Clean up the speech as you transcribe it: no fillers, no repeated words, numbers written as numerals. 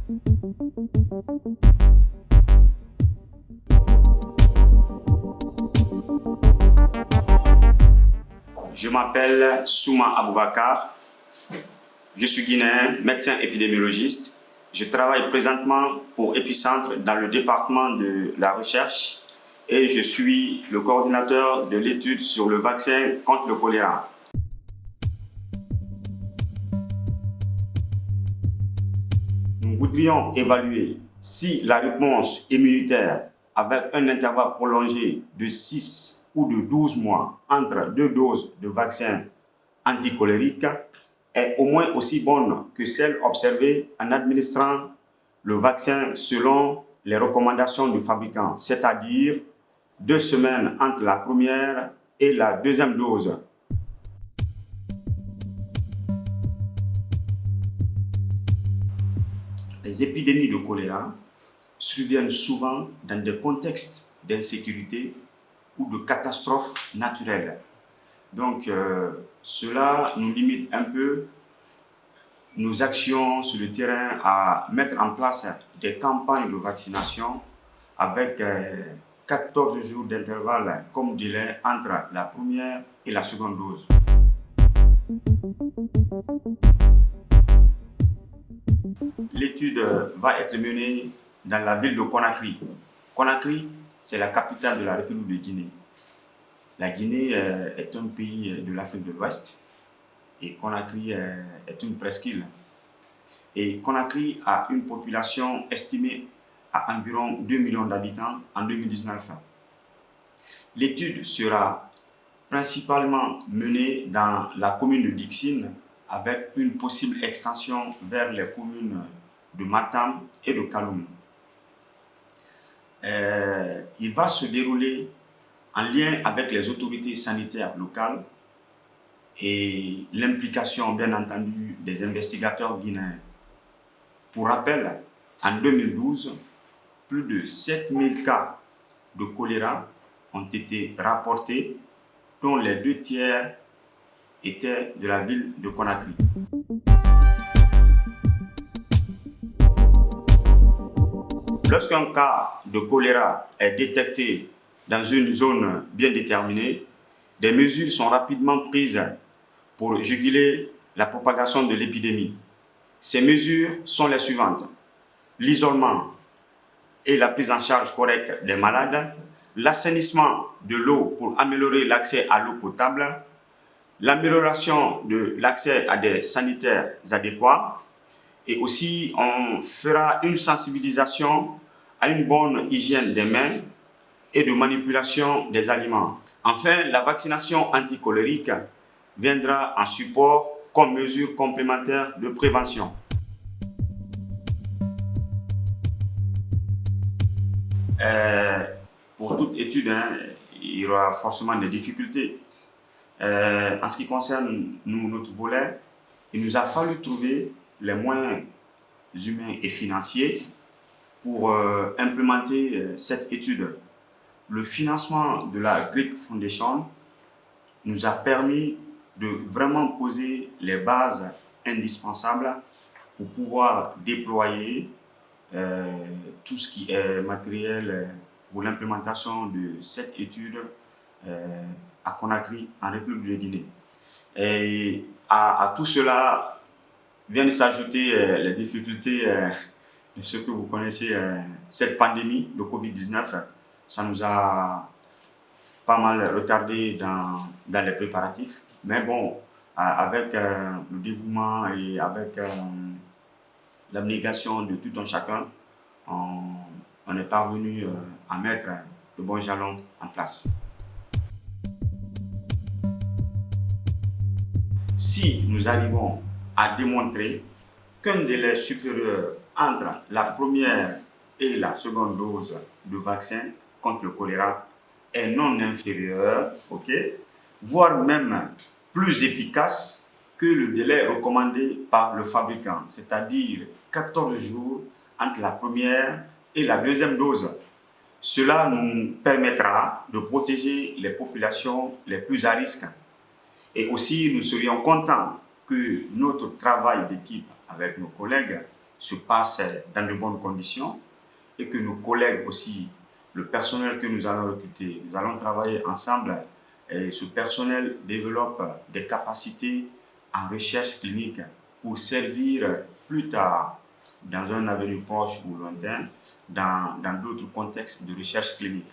Je m'appelle Souma Aboubakar, je suis guinéen, médecin épidémiologiste. Je travaille présentement pour Epicentre dans le département de la recherche et je suis le coordinateur de l'étude sur le vaccin contre le choléra. Nous voudrions évaluer si la réponse immunitaire avec un intervalle prolongé de 6 ou de 12 mois entre deux doses de vaccin anticolérique est au moins aussi bonne que celle observée en administrant le vaccin selon les recommandations du fabricant, c'est-à-dire 2 semaines entre la première et la deuxième dose. Les épidémies de choléra surviennent souvent dans des contextes d'insécurité ou de catastrophes naturelles. Donc, cela nous limite un peu nos actions sur le terrain à mettre en place des campagnes de vaccination avec 14 jours d'intervalle comme délai entre la première et la seconde dose. L'étude va être menée dans la ville de Conakry. Conakry, c'est la capitale de la République de Guinée. La Guinée est un pays de l'Afrique de l'Ouest et Conakry est une presqu'île. Et Conakry a une population estimée à environ 2 millions d'habitants en 2019. L'étude sera principalement menée dans la commune de Dixine avec une possible extension vers les communes de Matam et de Kaloum. Il va se dérouler en lien avec les autorités sanitaires locales et l'implication, bien entendu, des investigateurs guinéens. Pour rappel, en 2012, plus de 7000 cas de choléra ont été rapportés, dont les 2 tiers étaient de la ville de Conakry. Lorsqu'un cas de choléra est détecté dans une zone bien déterminée, des mesures sont rapidement prises pour juguler la propagation de l'épidémie. Ces mesures sont les suivantes: l'isolement et la prise en charge correcte des malades, l'assainissement de l'eau pour améliorer l'accès à l'eau potable, l'amélioration de l'accès à des sanitaires adéquats, et aussi on fera une sensibilisation à une bonne hygiène des mains et de manipulation des aliments. Enfin, la vaccination anticolérique viendra en support comme mesure complémentaire de prévention. Pour toute étude, il y aura forcément des difficultés. En ce qui concerne notre volet, il nous a fallu trouver les moyens humains et financiers pour implémenter cette étude. Le financement de la Greek Foundation nous a permis de vraiment poser les bases indispensables pour pouvoir déployer tout ce qui est matériel pour l'implémentation de cette étude à Conakry, en République de Guinée. Et à tout cela viennent s'ajouter les difficultés de ce que vous connaissez, cette pandémie de Covid-19. Ça nous a pas mal retardé dans les préparatifs. Mais bon, avec le dévouement et avec l'abnégation de tout un chacun, on est parvenu à mettre de bons jalons en place. Si nous arrivons à démontrer qu'un délai supérieur entre la première et la seconde dose de vaccin contre le choléra est non inférieur, voire même plus efficace que le délai recommandé par le fabricant, c'est-à-dire 14 jours entre la première et la deuxième dose. Cela nous permettra de protéger les populations les plus à risque. Et aussi, nous serions contents que notre travail d'équipe avec nos collègues se passe dans de bonnes conditions et que nos collègues aussi, le personnel que nous allons recruter, nous allons travailler ensemble et ce personnel développe des capacités en recherche clinique pour servir plus tard, dans un avenir proche ou lointain, dans d'autres contextes de recherche clinique.